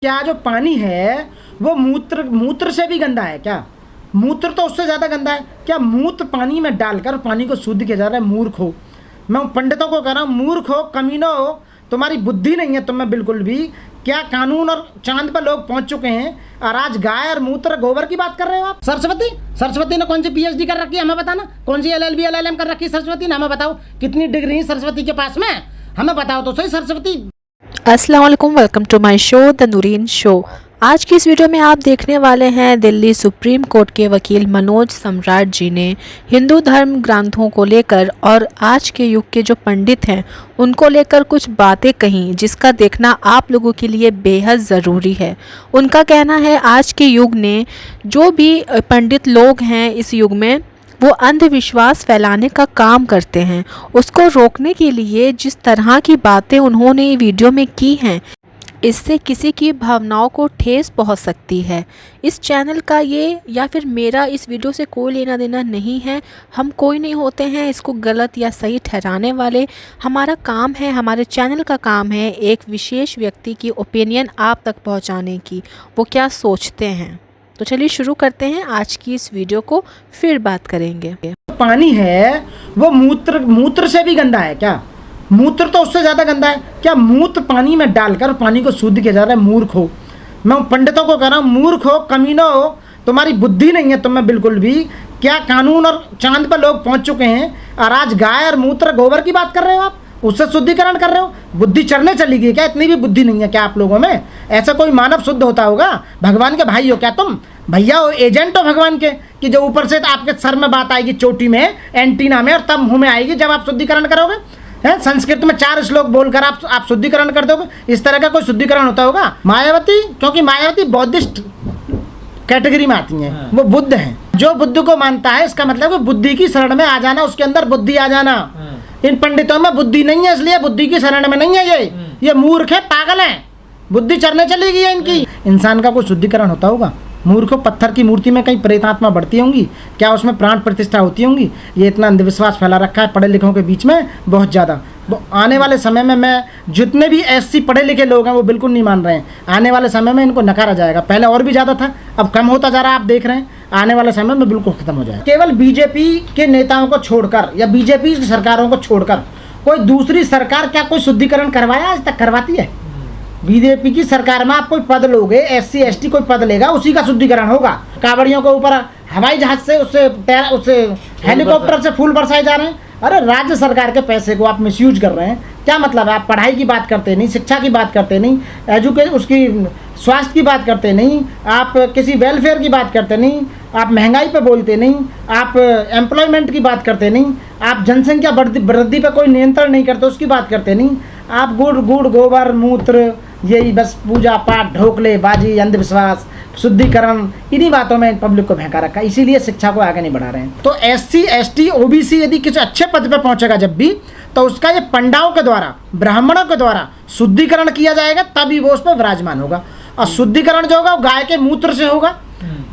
क्या जो पानी है वो मूत्र मूत्र से भी गंदा है क्या? मूत्र तो उससे ज़्यादा गंदा है क्या? मूत्र पानी में डालकर पानी को शुद्ध किया जा रहा है। मूर्ख हो, मैं पंडितों को कह रहा हूँ, मूर्ख हो, कमीनो हो, तुम्हारी बुद्धि नहीं है तुम्हें बिल्कुल भी। क्या कानून और चांद पर लोग पहुंच चुके हैं और आज गाय और मूत्र गोबर की बात कर रहे हो आप? सरस्वती ने कौन सी पीएचडी कर रखी है हमें बताना? कौन सी एलएलबी एलएलएम कर रखी है सरस्वती ने? हमें बताओ कितनी डिग्री है सरस्वती के पास में, हमें बताओ तो सही सरस्वती। अस्सलाम वालेकुम, welcome to my show the Noreen show. आज की इस वीडियो में आप देखने वाले हैं दिल्ली सुप्रीम कोर्ट के वकील मनोज सम्राट जी ने हिंदू धर्म ग्रंथों को लेकर और आज के युग के जो पंडित हैं उनको लेकर कुछ बातें कहीं, जिसका देखना आप लोगों के लिए बेहद ज़रूरी है। उनका कहना है आज के युग ने जो भी पंडित लोग हैं इस युग में वो अंधविश्वास फैलाने का काम करते हैं, उसको रोकने के लिए जिस तरह की बातें उन्होंने वीडियो में की हैं इससे किसी की भावनाओं को ठेस पहुंच सकती है। इस चैनल का ये या फिर मेरा इस वीडियो से कोई लेना देना नहीं है। हम कोई नहीं होते हैं इसको गलत या सही ठहराने वाले। हमारा काम है, हमारे चैनल का काम है एक विशेष व्यक्ति की ओपिनियन आप तक पहुंचाने की, वो क्या सोचते हैं। तो चलिए शुरू करते हैं आज की इस वीडियो को, फिर बात करेंगे। पानी है वो मूत्र से भी गंदा है क्या? मूत्र तो उससे ज़्यादा गंदा है क्या? मूत्र पानी में डालकर पानी को शुद्ध किया जा रहा है। मूर्ख हो, मैं पंडितों को कह रहा हूँ, मूर्ख हो, कमीनो हो, तुम्हारी बुद्धि नहीं है तुम्हें बिल्कुल भी। क्या कानून और चांद पर लोग पहुंच चुके हैं और आज गाय और मूत्र गोबर की बात कर रहे हो आप? उससे शुद्धिकरण कर रहे हो? बुद्धि चढ़ने चली गई क्या? इतनी भी बुद्धि नहीं है क्या आप लोगों में? ऐसा कोई मानव शुद्ध होता होगा? भगवान के भाई हो क्या तुम? भैया हो, एजेंट हो भगवान के, कि जो ऊपर से आपके सर में बात आएगी, चोटी में, एंटीना में, और तब मुँह में आएगी जब आप शुद्धिकरण करोगे। है संस्कृत में 4 श्लोक बोलकर आप शुद्धिकरण कर दोगे? इस तरह का कोई शुद्धिकरण होता होगा? मायावती, क्योंकि मायावती बौद्धिस्ट कैटेगरी में आती हैं, वो बुद्ध हैं। जो बुद्ध को मानता है इसका मतलब है बुद्धि की शरण में आ जाना, उसके अंदर बुद्धि आ जाना। इन पंडितों में बुद्धि नहीं है, इसलिए बुद्धि की शरण में नहीं है। ये मूर्ख है, पागल है, बुद्धि चढ़ने चली गई है इनकी। इंसान का कोई शुद्धिकरण होता होगा? मूर्ख, पत्थर की मूर्ति में कहीं प्रेतात्मा बढ़ती होंगी क्या? उसमें प्राण प्रतिष्ठा होती होंगी? ये इतना अंधविश्वास फैला रखा है पढ़े लिखों के बीच में बहुत ज़्यादा। आने वाले समय में मैं जितने भी एससी पढ़े लिखे लोग हैं वो बिल्कुल नहीं मान रहे हैं। आने वाले समय में इनको नकारा जाएगा। पहले और भी ज़्यादा था, अब कम होता जा रहा है, आप देख रहे हैं। आने वाले समय में बिल्कुल ख़त्म हो जाएगा। केवल बीजेपी के नेताओं को छोड़कर या बीजेपी की सरकारों को छोड़कर कोई दूसरी सरकार क्या कोई शुद्धिकरण करवाया आज तक? करवाती है? बीजेपी की सरकार में आप कोई पद लोगे, एससी एसटी कोई पद लेगा, उसी का शुद्धिकरण होगा। कावड़ियों के ऊपर हवाई जहाज से उससे हेलीकॉप्टर से फूल बरसाए जा रहे हैं। अरे राज्य सरकार के पैसे को आप मिसयूज कर रहे हैं, क्या मतलब है? आप पढ़ाई की बात करते नहीं, शिक्षा की बात करते नहीं, उसकी स्वास्थ्य की बात करते नहीं, आप किसी वेलफेयर की बात करते नहीं, आप महंगाई पे बोलते नहीं, आप एम्प्लॉयमेंट की बात करते नहीं, आप जनसंख्या वृद्धि पे कोई नियंत्रण नहीं करते उसकी बात करते नहीं। आप गुड़ गोबर मूत्र, यही बस पूजा पाठ, ढोकले बाजी, अंधविश्वास, शुद्धिकरण, इन्हीं बातों में पब्लिक को बहका रखा है। इसीलिए शिक्षा को आगे नहीं बढ़ा रहे हैं। तो एससी एसटी ओबीसी यदि किसी अच्छे पद पे पहुंचेगा जब भी, तो उसका ये पंडाओं के द्वारा, ब्राह्मणों के द्वारा शुद्धिकरण किया जाएगा, तभी वो उस पर विराजमान होगा। और शुद्धिकरण जो होगा वो गाय के मूत्र से होगा,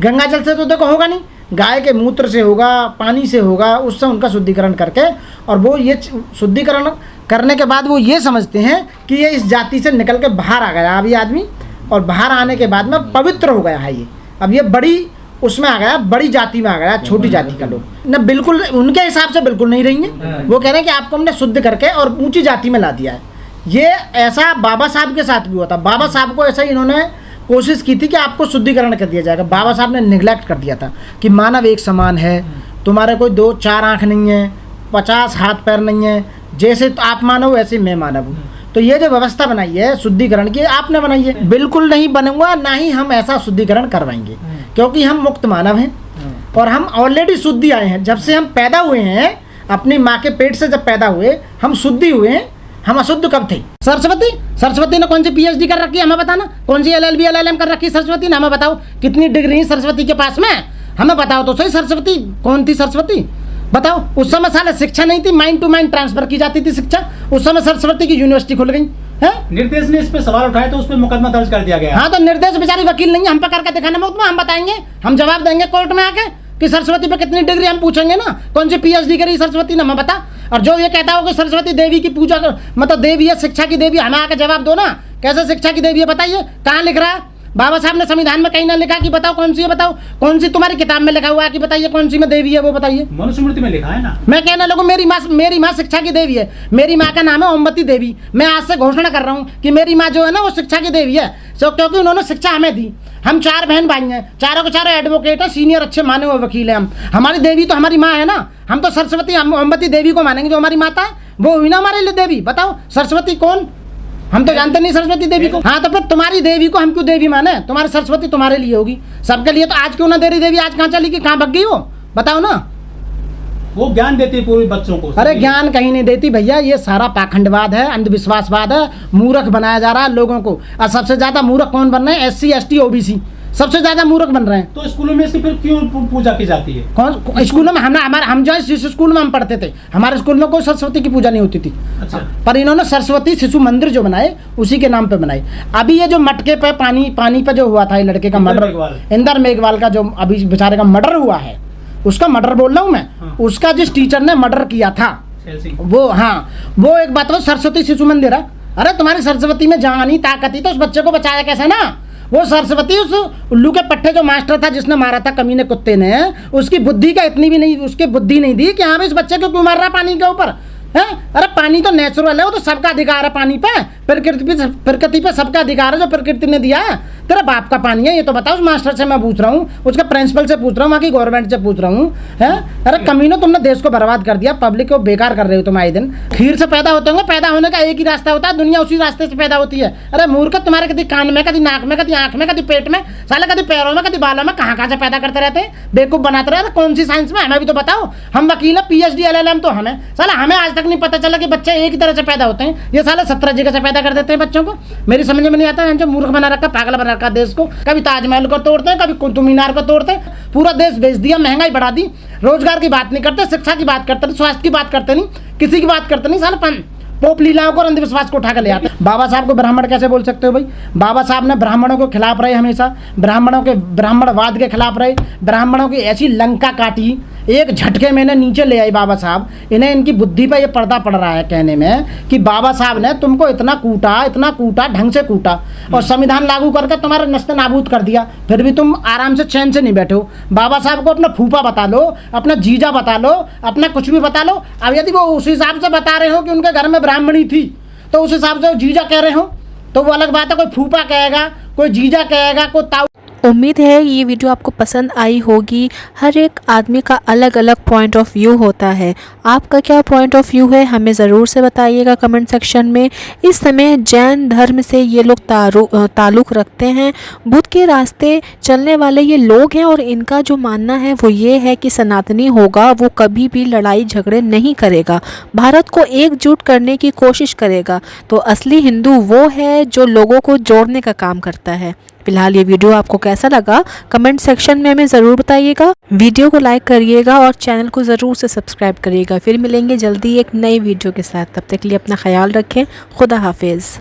गंगा जल से तो देखो होगा नहीं, गाय के मूत्र से होगा, पानी से होगा, उससे उनका शुद्धिकरण करके, और वो ये शुद्धिकरण करने के बाद वो ये समझते हैं कि ये इस जाति से निकल के बाहर आ गया अब ये आदमी, और बाहर आने के बाद में पवित्र हो गया है ये, अब ये बड़ी उसमें आ गया, बड़ी जाति में आ गया। छोटी जाति का लोग न बिल्कुल उनके हिसाब से बिल्कुल नहीं रहेंगे। वो कह रहे हैं कि आपको हमने शुद्ध करके और ऊंची जाति में ला दिया है। ये ऐसा बाबा साहब के साथ भी हुआ था। बाबा साहब को ऐसा ही इन्होंने कोशिश की थी कि आपको शुद्धिकरण कर दिया जाएगा। बाबा साहब ने निगलेक्ट कर दिया था कि मानव एक समान है, तुम्हारे कोई 2-4 आँख नहीं है, 50 हाथ पैर नहीं है, जैसे तो आप मानव वैसे मैं मानव हूँ। तो ये जो व्यवस्था बनाई है शुद्धिकरण की, आपने बनाई है। बिल्कुल नहीं बनूंगा, ना ही हम ऐसा शुद्धिकरण करवाएंगे, क्योंकि हम मुक्त मानव हैं और हम ऑलरेडी शुद्धि आए हैं। जब से हम पैदा हुए हैं, अपनी माँ के पेट से जब पैदा हुए, हम शुद्धि हुए हैं। हम अशुद्ध कब थे? सरस्वती ने कौन सी पीएचडी कर रखी है हमें बताना? कौन सी एलएलबी एलएलएम कर रखी है सरस्वती ने? हमें बताओ कितनी डिग्री है सरस्वती के पास में, हमें बताओ तो सही। सरस्वती कौन थी? सरस्वती बताओ। उस समय साले शिक्षा नहीं थी, माइंड टू माइंड ट्रांसफर की जाती थी शिक्षा। उस समय सरस्वती की यूनिवर्सिटी खुल गई है। निर्देश ने इस पे सवाल उठाए तो उस पे मुकदमा दर्ज कर दिया गया। हाँ, तो निर्देश बेचारी वकील नहीं है, हम पे करके दिखाने में, हम बताएंगे, हम जवाब देंगे कोर्ट में आके कि सरस्वती पे कितनी डिग्री, हम पूछेंगे ना कौन सी पीएचडी करी सरस्वती ने, हमें बता। और जो ये कहता हो कि सरस्वती देवी की पूजा मतलब देवी है, शिक्षा की देवी, हमें आके जवाब दो ना कैसे शिक्षा की देवी है बताइए, कहाँ लिख रहा है? बाबा साहब ने संविधान में कहीं ना लिखा कि बताओ कौन सी है, बताओ कौन सी तुम्हारी किताब में लिखा हुआ है कि बताइए कौन सी में देवी है वो बताइए। मनुस्मृति में लिखा है ना। मैं कहने लगूं मेरी माँ शिक्षा की देवी है। मेरी माँ का नाम है ओमवती देवी। मैं आज से घोषणा कर रहा हूँ कि मेरी माँ जो है ना वो शिक्षा की देवी है, क्योंकि उन्होंने शिक्षा हमें दी। हम 4 बहन भाई हैं, चारों के चारों एडवोकेट हैं, सीनियर अच्छे माने हुए वकील हैं। हम हमारी देवी तो हमारी माँ है ना। हम तो सरस्वती ओमवती देवी को मानेंगे, जो हमारी माता है वो हुई ना हमारे लिए देवी। बताओ सरस्वती कौन? हम तो जानते नहीं सरस्वती देवी को। हाँ तो फिर तुम्हारी देवी को हम क्यों देवी माने? तुम्हारी सरस्वती तुम्हारे लिए होगी, सबके लिए तो आज क्यों ना दे रही देवी? आज कहाँ चली गई, कहाँ भग गई वो? बताओ ना। वो ज्ञान देती है पूरे बच्चों को। अरे ज्ञान कहीं नहीं देती भैया, ये सारा पाखंडवाद है, अंधविश्वासवाद है, मूर्ख बनाया जा रहा है लोगों को। और सबसे ज्यादा मूर्ख कौन बन रहे हैं? SC ST OBC सबसे ज्यादा मूर्ख बन रहे हैं। तो स्कूलों में इसकी फिर क्यों पूजा की जाती है? कौन स्कूलों में? हम जिस स्कूल में हम पढ़ते थे, हमारे स्कूल में कोई सरस्वती की पूजा नहीं होती थी। अच्छा। पर इन्होंने सरस्वती शिशु मंदिर जो बनाए उसी के नाम पे बनाए। अभी ये जो मटके पे पानी पे जो हुआ था, ये लड़के का मर्डर, इंदर मेघवाल का जो अभी बेचारे का मर्डर हुआ है, उसका मर्डर बोल रहा हूँ मैं। हाँ। उसका जिस टीचर ने मर्डर किया था वो, हाँ वो एक बात, वो सरस्वती शिशु मंदिर है। अरे तुम्हारी सरस्वती में जान ही ताकत ही तो उस बच्चे को बचाया कैसे ना? वो सरस्वती उस उल्लू के पट्टे जो मास्टर था जिसने मारा था कमीने कुत्ते ने, उसकी बुद्धि का इतनी भी नहीं, उसकी बुद्धि नहीं दी कि हाँ भाई इस बच्चे को क्यों मार रहा है पानी के ऊपर है? अरे पानी तो नेचुरल है, वो तो सबका अधिकार है पानी पे, प्रकृति पे सबका अधिकार है जो प्रकृति ने दिया है। तेरा बाप का पानी है ये तो बताओ। उस मास्टर से मैं पूछ रहा हूँ, उसके प्रिंसिपल से पूछ रहा हूँ, वहाँ की गवर्नमेंट से पूछ रहा हूँ है। अरे कमीनों, तुमने देश को बर्बाद कर दिया, पब्लिक को बेकार कर रहे हो तुम आए दिन। खीर से पैदा होते होंगे, पैदा होने का एक ही रास्ता होता है, दुनिया उसी रास्ते से पैदा होती है। अरे मूर्ख, तुम्हारे कभी कान में, कभी नाक में, कभी आँख में, कभी पेट में, साले कभी पैरों में, कभी बालों में, कहाँ से पैदा करते रहते हैं, बेवकूफ बनाते रहते। कौन सी साइंस में? हमें भी तो बताओ। हम वकील है, PhD LLM तो हमें, साला हमें आज तक नहीं पता चला कि बच्चे एक ही तरह से पैदा होते हैं। ये साले 17 जगह से पैदा कर देते हैं बच्चों को। मेरी समझ में नहीं आता है, जो मूर्ख बना रखा, पागल बना रखा देश को। कभी ताजमहल को तोड़ते हैं, कभी कुतुब मीनार को तोड़ते हैं, पूरा देश बेच दिया, महंगाई बढ़ा दी। रोजगार की बात नहीं करते, शिक्षा की बात करते नहीं, स्वास्थ्य की बात करते नहीं, किसी की बात करते नहीं। साले पोप लीलाओं को, अंधविश्वास को उठा कर ले आते। बाबा साहब को ब्राह्मण कैसे बोल सकते हो भाई? बाबा साहब ने ब्राह्मणों के खिलाफ रहे, हमेशा ब्राह्मणवाद के खिलाफ रहे, ब्राह्मणों की ऐसी लंका काटी, एक झटके में नीचे ले आई बाबा साहब। इन्हें इनकी बुद्धि पर ये पर्दा पड़ रहा है कहने में कि बाबा साहब ने तुमको इतना कूटा, ढंग से कूटा और संविधान लागू करके तुम्हारा नस्ते नाबूद कर दिया, फिर भी तुम आराम से चैन से नहीं बैठे हो। बाबा साहब को अपना फूफा बता लो, अपना जीजा बता लो, अपना कुछ भी बता लो। अब यदि वो उस हिसाब से बता रहे हो कि उनके घर में ब्राह्मणी थी, तो उस हिसाब से वो जीजा कह रहे हो तो वो अलग बात है। कोई फूफा कहेगा, कोई जीजा कहेगा, कोई ताऊ। उम्मीद है ये वीडियो आपको पसंद आई होगी। हर एक आदमी का अलग अलग पॉइंट ऑफ व्यू होता है। आपका क्या पॉइंट ऑफ व्यू है हमें ज़रूर से बताइएगा कमेंट सेक्शन में। इस समय जैन धर्म से ये लोग ताल्लुक़ रखते हैं, बुद्ध के रास्ते चलने वाले ये लोग हैं और इनका जो मानना है वो ये है कि सनातनी होगा वो कभी भी लड़ाई झगड़े नहीं करेगा, भारत को एकजुट करने की कोशिश करेगा। तो असली हिंदू वो है जो लोगों को जोड़ने का काम करता है। फिलहाल ये वीडियो आपको कैसा लगा कमेंट सेक्शन में हमें ज़रूर बताइएगा। वीडियो को लाइक करिएगा और चैनल को ज़रूर से सब्सक्राइब करिएगा। फिर मिलेंगे जल्दी एक नई वीडियो के साथ, तब तक के लिए अपना ख्याल रखें। खुदा हाफिज़।